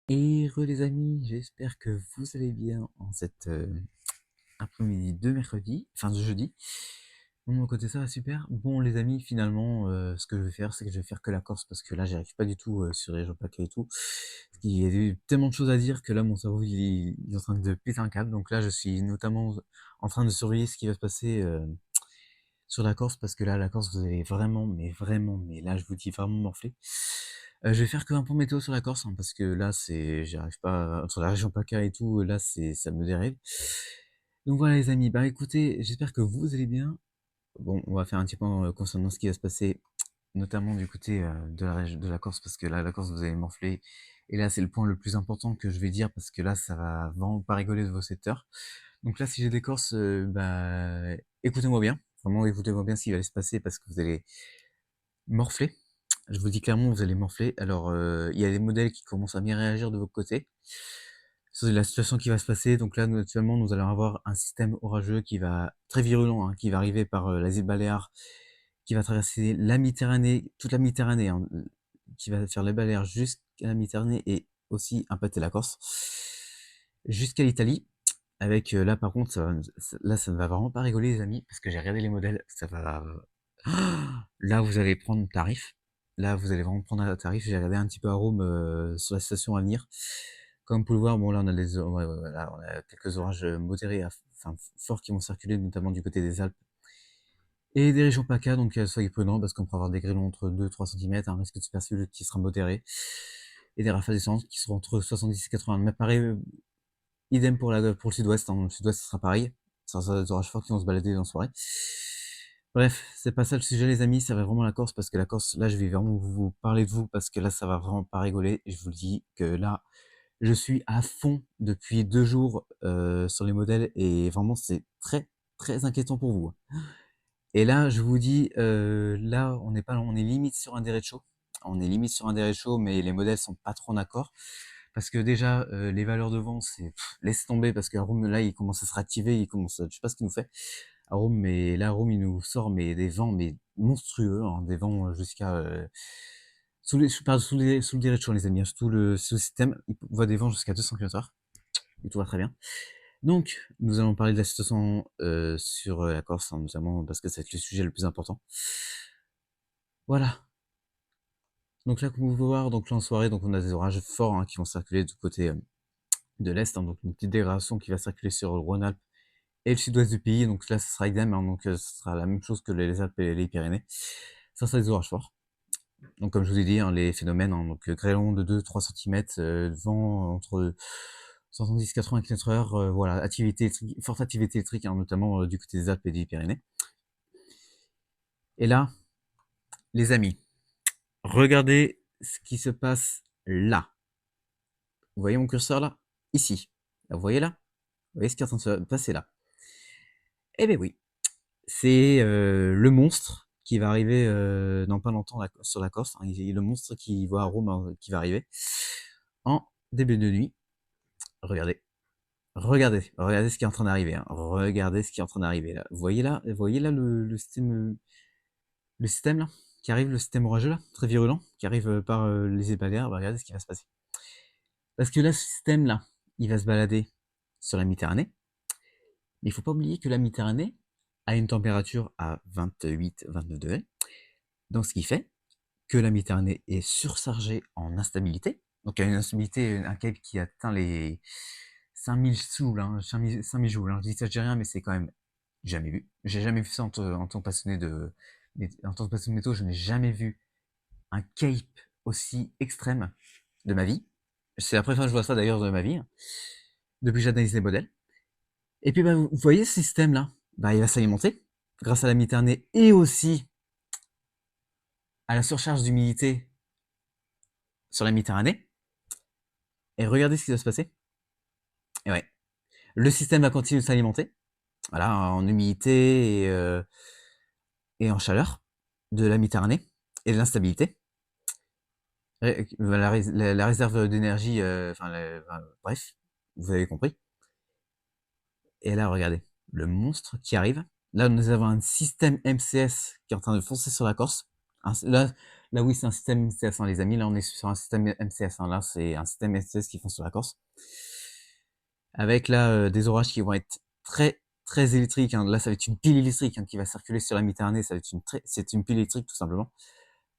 Re les amis, j'espère que vous allez bien en cette après-midi de mercredi, enfin de jeudi. Bon, de mon côté ça va super. Bon les amis, finalement, ce que je vais faire, c'est que je vais faire que la Corse parce que là j'y arrive pas du tout sur les régions PACA et tout. Parce qu'il y a eu tellement de choses à dire que là mon cerveau il est en train de péter un câble. Donc là je suis notamment en train de surveiller ce qui va se passer sur la Corse parce que là la Corse vous allez vraiment, mais là je vous dis vraiment morfler. Je vais faire que un point météo sur la Corse, hein, parce que là c'est j'arrive pas sur la région PACA et tout, là c'est ça me dérive. Donc voilà les amis, bah écoutez, j'espère que vous allez bien. Bon, on va faire un petit point concernant ce qui va se passer, notamment du côté de la région de la Corse, parce que là la Corse vous allez morfler. Et là c'est le point le plus important que je vais dire parce que là ça va vraiment pas rigoler de vos secteurs. Donc là si j'ai des Corses, bah écoutez-moi bien, vraiment écoutez-moi bien ce qui va se passer parce que vous allez morfler. Je vous dis clairement, vous allez morfler. Alors, il y a des modèles qui commencent à bien réagir de votre côté. C'est la situation qui va se passer. Donc là, nous, actuellement, nous allons avoir un système orageux qui va très virulent, hein, qui va arriver par les îles Baléares, qui va traverser la Méditerranée, toute la Méditerranée, hein, qui va faire les Baléares jusqu'à la Méditerranée et aussi impacter la Corse, jusqu'à l'Italie. Avec là, par contre, là, ça ne va vraiment pas rigoler, les amis, parce que j'ai regardé les modèles. Ça va. Là, vous allez prendre tarif. Là, vous allez vraiment prendre un tarif. J'ai regardé un petit peu à Rome sur la station à venir. Comme vous pouvez le voir, bon là on a ouais, là, on a quelques orages modérés, enfin forts qui vont circuler, notamment du côté des Alpes et des régions PACA. Donc soyez prudents parce qu'on pourra avoir des grêlons entre 2-3 cm, un risque de supercelle qui sera modéré, et des rafales d'essence qui seront entre 70 et 80. Mais pareil, idem pour le sud-ouest. Hein. Le sud-ouest ce sera pareil. Ça sera des orages forts qui vont se balader dans la soirée. Bref, c'est pas ça le sujet les amis, ça va vraiment la Corse parce que la Corse, là je vais vraiment vous parler de vous parce que là ça va vraiment pas rigoler. Et je vous le dis que là, je suis à fond depuis 2 jours sur les modèles et vraiment c'est très très inquiétant pour vous. Et là, je vous dis, là on n'est pas, on est limite sur un derecho. On est limite sur un derecho, mais les modèles sont pas trop en accord. Parce que déjà, les valeurs de vent, c'est laisse tomber parce que Rome là il commence à se réactiver, il commence, je sais pas ce qu'il nous fait. Rome, mais là, Rome, il nous sort mais des vents mais monstrueux, hein, des vents jusqu'à sous les, je parle sous le derecho, les amis, hein, sous le système, il voit des vents jusqu'à 200 km/h, et tout va très bien. Donc, nous allons parler de la situation sur la Corse, hein, notamment parce que c'est le sujet le plus important. Voilà. Donc là, comme vous pouvez voir, donc là en soirée, donc on a des orages forts hein, qui vont circuler du côté de l'est, hein, donc une petite dégradation qui va circuler sur le Rhône-Alpes et le sud-ouest du pays. Donc là, ce sera idem, hein, donc ce sera la même chose que les Alpes et les Pyrénées. Ça sera des orages forts. Donc comme je vous ai dit, hein, les phénomènes, hein, donc grêlons de 2-3 cm, vent entre 70-80 km/h, voilà, forte activité électrique, hein, notamment du côté des Alpes et des Pyrénées. Et là, les amis, regardez ce qui se passe là. Vous voyez mon curseur là? Ici. Vous voyez là? Vous voyez ce qui est en train de se passer là? Eh bien oui, c'est le monstre qui va arriver dans pas longtemps sur la Corse. Hein, le monstre qui voit à Rome hein, qui va arriver en début de nuit. Regardez. Regardez ce qui est en train d'arriver. Hein. Regardez ce qui est en train d'arriver là. Vous voyez là le système là qui arrive, le système orageux là, très virulent, qui arrive par les Baléares. Bah, regardez ce qui va se passer. Parce que là, ce système là, il va se balader sur la Méditerranée. Mais il faut pas oublier que la Méditerranée a une température à 28-29 degrés. Donc ce qui fait que la Méditerranée est surchargée en instabilité. Donc il y a une instabilité, un câble qui atteint les 5000 joules, hein, 5000 joules. Hein. Je dis ça, je dis rien, mais c'est quand même jamais vu. J'ai jamais vu ça en tant que passionné en tant que passionné de métaux, je n'ai jamais vu un cape aussi extrême de ma vie. C'est la première fois que je vois ça d'ailleurs de ma vie, hein, depuis que j'analyse les modèles. Et puis bah, vous voyez ce système là, bah, il va s'alimenter grâce à la Méditerranée et aussi à la surcharge d'humidité sur la Méditerranée. Et regardez ce qui va se passer. Et ouais, le système va continuer de s'alimenter, voilà, en humidité et en chaleur de la Méditerranée et de l'instabilité. La réserve d'énergie, bref, vous avez compris. Et là, regardez, le monstre qui arrive. Là, nous avons un système MCS qui est en train de foncer sur la Corse. Là, Là, oui, c'est un système MCS1, les amis. Là, on est sur un système MCS1. Là, c'est un système MCS qui font sur la Corse. Avec là, des orages qui vont être très, très électriques, hein. Là, ça va être une pile électrique, hein, qui va circuler sur la Méditerranée. Ça va être c'est une pile électrique, tout simplement.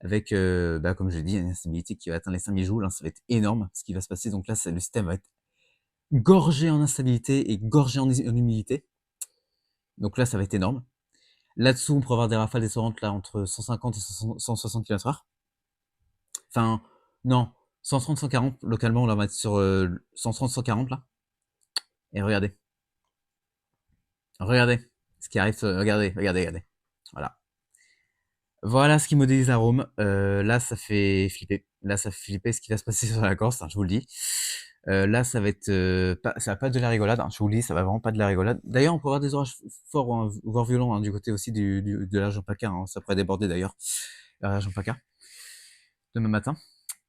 Avec, bah, comme je l'ai dit, une instabilité qui va atteindre les 5000 joules, hein. Ça va être énorme, ce qui va se passer. Donc là, le système va être gorgé en instabilité et gorgé en humidité. Donc là, ça va être énorme. Là-dessous, on pourrait avoir des rafales descendantes là entre 150 et 160 km/h. Enfin, non, 130, 140 localement, on va mettre sur 130, 140 là. Et regardez, regardez ce qui arrive. Regardez, regardez, regardez. Voilà. Voilà ce qui modélise l'arôme. Là, ça fait flipper. Là, ça fait flipper ce qui va se passer sur la Corse, hein, je vous le dis. Là, ça va être ça va pas être de la rigolade, hein, je vous le dis, ça va vraiment pas de la rigolade. D'ailleurs, on peut avoir des orages forts, hein, voire violents, hein, du côté aussi de la région PACA, hein, ça pourrait déborder d'ailleurs, la région PACA, demain matin.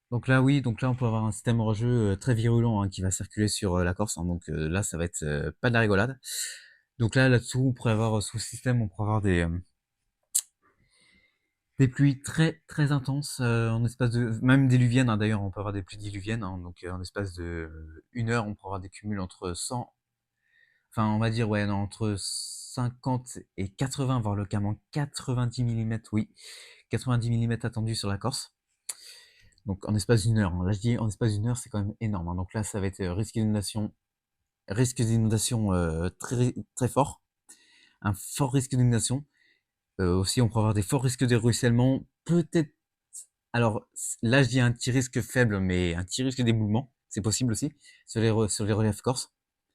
Donc là, oui, donc là, on peut avoir un système orageux très virulent, hein, qui va circuler sur la Corse, hein, donc là, ça va être pas de la rigolade. Donc là, là-dessous, on pourrait avoir sous le système, on pourrait avoir des pluies très très intenses en espace de même diluviennes, hein, d'ailleurs on peut avoir des pluies diluviennes, hein, donc en espace de 1 heure on pourra avoir des cumuls entre 100, enfin on va dire ouais non, entre 50 et 80 voire localement 90 millimètres, oui, 90 millimètres attendus sur la Corse. Donc en espace d'une heure, hein. Là je dis en espace d'une heure c'est quand même énorme, hein. Donc là ça va être risque d'inondation très très fort, un fort risque d'inondation. Aussi, on pourrait avoir des forts risques de ruissellement. Peut-être. Alors, là, je dis un petit risque faible, mais un petit risque d'éboulement. C'est possible aussi, sur les reliefs corses.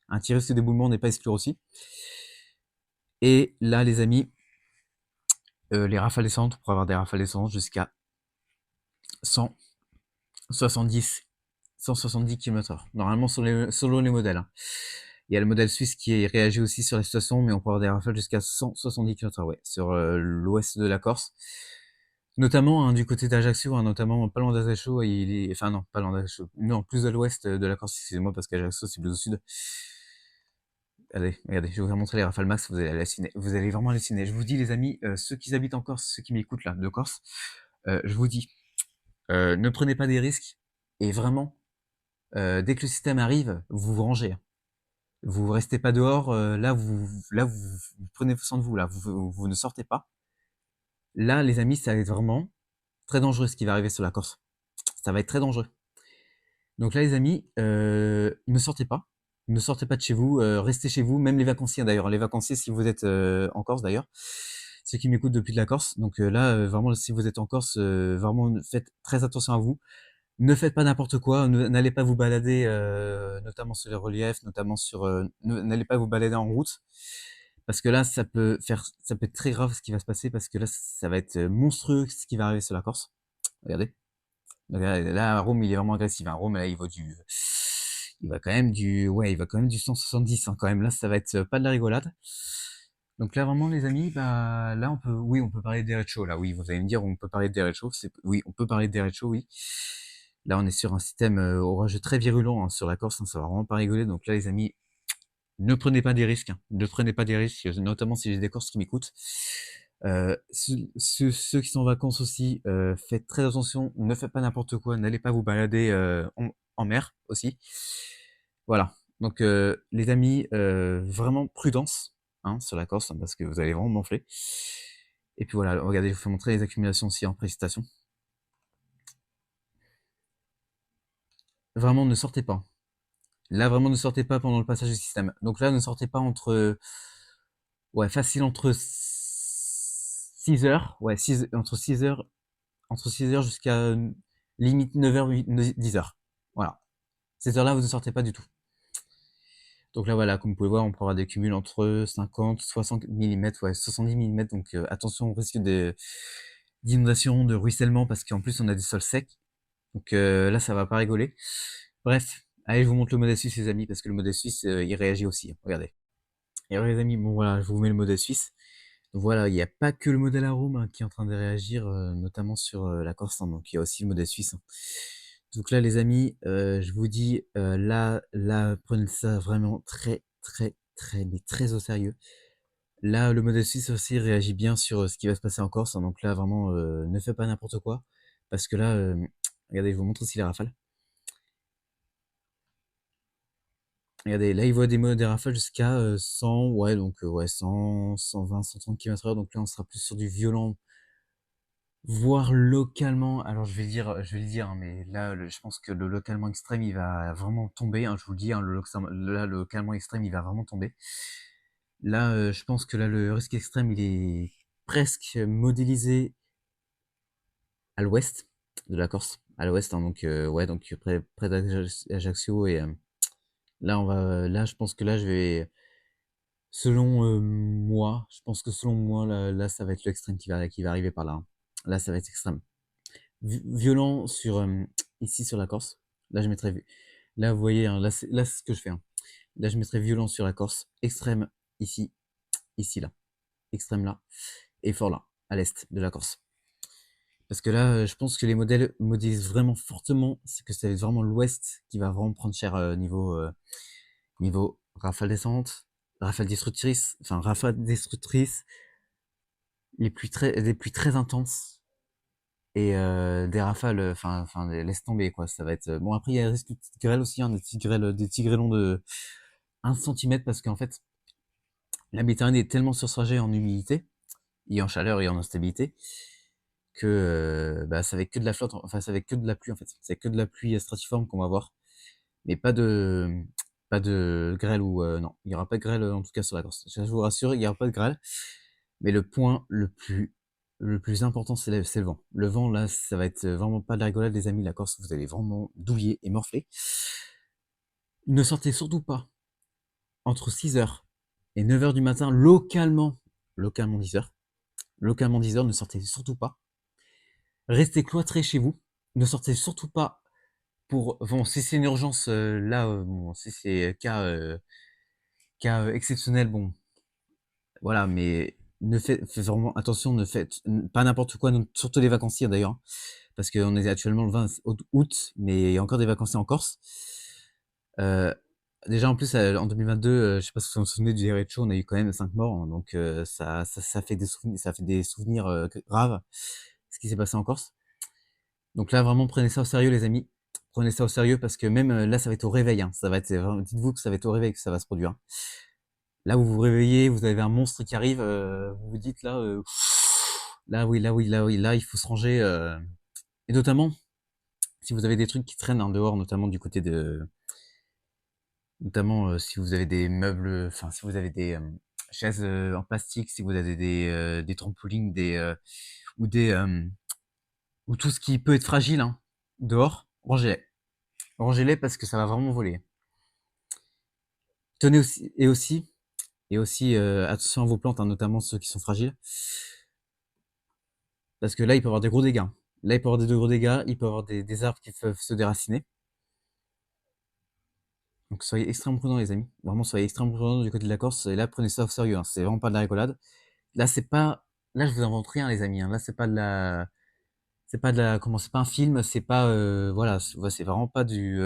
Un petit risque d'éboulement n'est pas exclu aussi. Et là, les amis, les rafales descendantes, on pourrait avoir des rafales descendantes jusqu'à 170, 170 km/h. Normalement, selon les modèles, hein. Il y a le modèle suisse qui réagit aussi sur la situation, mais on peut avoir des rafales jusqu'à 170 km/h, ouais, sur l'ouest de la Corse. Notamment, hein, du côté d'Ajaccio, hein, notamment pas loin d'Ajaccio, enfin non, pas loin d'Ajaccio, non, plus à l'ouest de la Corse, excusez-moi, parce qu'Ajaccio c'est plus au sud. Allez, regardez, je vais vous montrer les rafales max, vous allez halluciner, vous allez vraiment halluciner. Je vous dis les amis, ceux qui habitent en Corse, ceux qui m'écoutent là, de Corse, je vous dis, ne prenez pas des risques, et vraiment, dès que le système arrive, vous vous rangez, hein. Vous restez pas dehors, vous prenez soin de vous, là, vous ne sortez pas. Là, les amis, ça va être vraiment très dangereux ce qui va arriver sur la Corse. Ça va être très dangereux. Donc là, les amis, ne sortez pas. Ne sortez pas de chez vous, restez chez vous, même les vacanciers d'ailleurs. Les vacanciers, si vous êtes en Corse d'ailleurs, ceux qui m'écoutent depuis de la Corse. Donc là, vraiment, si vous êtes en Corse, vraiment, faites très attention à vous. Ne faites pas n'importe quoi. N'allez pas vous balader, notamment sur les reliefs, notamment sur. N'allez pas vous balader en route. Parce que là, ça peut être très grave ce qui va se passer, parce que là, ça va être monstrueux ce qui va arriver sur la Corse. Regardez. Donc là, Rome, il est vraiment agressif, hein. Rome, là, il va quand même ouais, il va quand même du 170, hein, quand même. Là, ça va être pas de la rigolade. Donc là, vraiment, les amis, bah, là, oui, on peut parler des derecho, là, oui, vous allez me dire, on peut parler de derecho, oui, on peut parler de derecho, oui. Là, on est sur un système orageux très virulent, hein, sur la Corse, hein, ça va vraiment pas rigoler. Donc là, les amis, ne prenez pas des risques, hein. Ne prenez pas des risques, notamment si j'ai des Corses qui m'écoutent. Ceux qui sont en vacances aussi, faites très attention, ne faites pas n'importe quoi, n'allez pas vous balader en mer aussi. Voilà. Donc les amis, vraiment prudence, hein, sur la Corse, hein, parce que vous allez vraiment m'enfler. Et puis voilà, regardez, je vous fais montrer les accumulations aussi en précipitation. Vraiment, ne sortez pas. Là, vraiment, ne sortez pas pendant le passage du système. Donc là, ne sortez pas ouais, facile entre 6 heures, ouais, entre 6 heures jusqu'à limite 9 heures, 10 heures. Voilà. Ces heures-là, vous ne sortez pas du tout. Donc là, voilà, comme vous pouvez voir, on peut avoir des cumuls entre 50, 60 mm, ouais, 70 mm. Donc attention au risque d'inondation, de ruissellement, parce qu'en plus, on a des sols secs. Donc là, ça va pas rigoler. Bref, allez, je vous montre le modèle suisse, les amis, parce que le modèle suisse, il réagit aussi, hein. Regardez. Et alors, les amis, bon voilà, je vous mets le modèle suisse. Donc voilà, il n'y a pas que le modèle arôme, hein, qui est en train de réagir, notamment sur la Corse, hein, donc il y a aussi le modèle suisse, hein. Donc là, les amis, je vous dis, là, prenez ça vraiment très, très, très, mais très au sérieux. Là, le modèle suisse aussi réagit bien sur ce qui va se passer en Corse, hein. Donc là, vraiment, ne faites pas n'importe quoi. Parce que là, regardez, je vous montre aussi les rafales. Regardez, là, il voit des rafales jusqu'à 100, ouais, donc ouais, 100, 120, 130 km/h. Donc là, on sera plus sur du violent, voire localement. Alors, je vais le dire, hein, mais là, je pense que le localement extrême, il va vraiment tomber, hein, je vous le dis, hein, là, le localement extrême, il va vraiment tomber. Là, je pense que là, le risque extrême, il est presque modélisé à l'ouest de la Corse, à l'ouest, hein, donc ouais, donc près d'Ajaccio et là, je pense que là, je vais, selon moi, je pense que selon moi, là, ça va être l'extrême qui va arriver par là, hein. Là, ça va être extrême. Violent sur ici sur la Corse. Là, je mettrais, là, vous voyez, hein, là, c'est ce que je fais, hein. Là, je mettrais violent sur la Corse, extrême ici, ici là, extrême là, et fort là, à l'est de la Corse. Parce que là, je pense que les modèles modélisent vraiment fortement, c'est que c'est vraiment l'ouest qui va vraiment prendre cher niveau rafale descente, rafale destructrice, des pluies très intenses et des rafales, laisse tomber quoi. Ça va être bon. Après, il y a le risque de petites grêles aussi, hein, des petits grêlons de 1 centimètre parce qu'en fait, la Méditerranée est tellement surchargée en humidité et en chaleur et en instabilité que bah, ça va être que de la flotte, enfin ça va être que de la pluie en fait. C'est que de la pluie stratiforme qu'on va voir, mais pas de grêle ou non, il y aura pas de grêle en tout cas sur la Corse. Je vous rassure, il y aura pas de grêle. Mais le point le plus important, c'est le vent. Le vent là, ça va être vraiment pas de la rigolade, les amis. La Corse, vous allez vraiment douiller et morfler. Ne sortez surtout pas entre 6h et 9h du matin, localement 10h. Localement 10h, ne sortez surtout pas. Restez cloîtrés chez vous. Ne sortez surtout pas bon, si c'est une urgence, là, bon, si c'est cas exceptionnel, bon, voilà, mais faites vraiment attention, ne faites pas n'importe quoi, surtout les vacanciers d'ailleurs, parce qu'on est actuellement le 20 août, mais il y a encore des vacanciers en Corse. Euh, Déjà en plus en 2022, je sais pas si vous vous souvenez du Derecho, on a eu quand même 5 morts, hein, donc ça fait des souvenirs graves, ce qui s'est passé en Corse. Donc là, vraiment, prenez ça au sérieux, les amis. Prenez ça au sérieux parce que même là, ça va être au réveil, hein. Ça va être, dites-vous que ça va être au réveil que ça va se produire, hein. Là, vous vous réveillez, vous avez un monstre qui arrive, vous vous dites là, là, oui, là, oui, là, oui, là, il faut se ranger. Et notamment, si vous avez des trucs qui traînent en dehors, notamment du côté notamment si vous avez des meubles, enfin, si vous avez des chaises en plastique, si vous avez des trampolines, ou ou tout ce qui peut être fragile, hein, dehors, rangez-les. Rangez-les parce que ça va vraiment voler. Tenez aussi, et aussi, attention à vos plantes, hein, notamment ceux qui sont fragiles. Parce que là, il peut y avoir des gros dégâts, hein. Là, il peut y avoir des gros dégâts, il peut y avoir des arbres qui peuvent se déraciner. Donc soyez extrêmement prudents, les amis. Vraiment, soyez extrêmement prudents du côté de la Corse. Et là, prenez ça au sérieux, hein. C'est vraiment pas de la rigolade. Là, c'est pas. Là, je vous invente rien, les amis, hein. Là, c'est pas de la. C'est pas de la. Comment? C'est pas un film. C'est pas. Voilà. C'est vraiment pas du.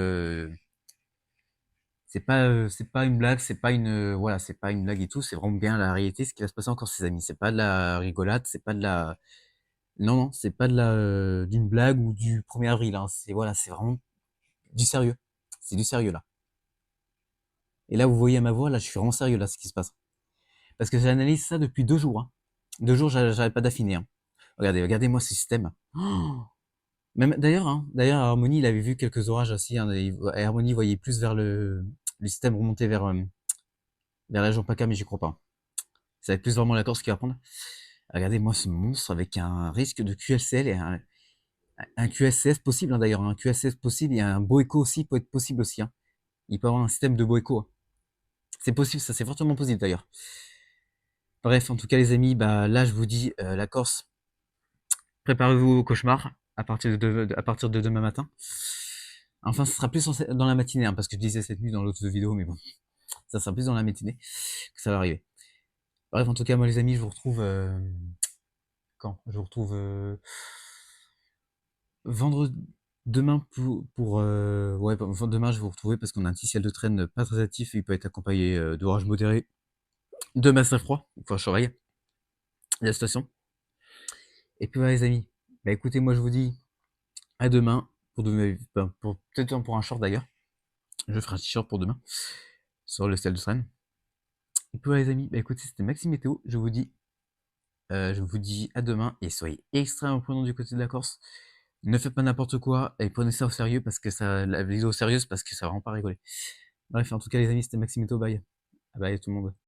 C'est pas une blague. C'est pas une. Voilà. C'est pas une blague et tout. C'est vraiment bien la réalité, ce qui va se passer encore, ces amis. C'est pas de la rigolade. C'est pas de la. Non, non. C'est pas de la. D'une blague ou du 1er avril, hein. C'est voilà. C'est vraiment du sérieux. C'est du sérieux là. Et là, vous voyez à ma voix, là, je suis vraiment sérieux là, ce qui se passe. Parce que j'analyse ça depuis 2 jours, hein. 2 jours, j'arrête pas d'affiner, hein. Regardez-moi ce système. Oh, même d'ailleurs, Harmony, il avait vu quelques orages aussi, hein, et Harmony voyait plus vers le système remonter vers la région PACA, mais j'y crois pas. Ça va être plus vraiment la Corse qui va prendre. Regardez-moi ce monstre avec un risque de QSL et un QSCS possible, hein, d'ailleurs. Un QSCS possible et un Boeco aussi peut être possible aussi, hein. Il peut avoir un système de Boeco, hein. C'est possible, ça c'est fortement possible d'ailleurs. Bref, en tout cas les amis, bah là je vous dis, la Corse, préparez-vous au cauchemar à partir de demain matin. Enfin, ce sera plus dans la matinée, hein, parce que je disais cette nuit dans l'autre vidéo, mais bon, ça sera plus dans la matinée que ça va arriver. Bref, en tout cas, moi les amis, je vous retrouve quand? Je vous retrouve vendredi demain ouais, demain je vais vous retrouver parce qu'on a un petit ciel de traîne pas très actif et il peut être accompagné d'orages modérés, de massas froid, enfin je surveille la situation. Et puis voilà les amis, bah écoutez, moi je vous dis À demain, pour peut-être pour un short d'ailleurs. Je ferai un t-shirt pour demain sur le style de Sren. Et puis les amis, bah écoutez, c'était Maxime Météo. Je vous dis à demain et soyez extrêmement prudents du côté de la Corse. Ne faites pas n'importe quoi et prenez ça au sérieux parce que la vidéo sérieuse parce que ça va vraiment pas rigoler. Bref, en tout cas les amis, c'était Maxime Météo. Bye. Bye tout le monde.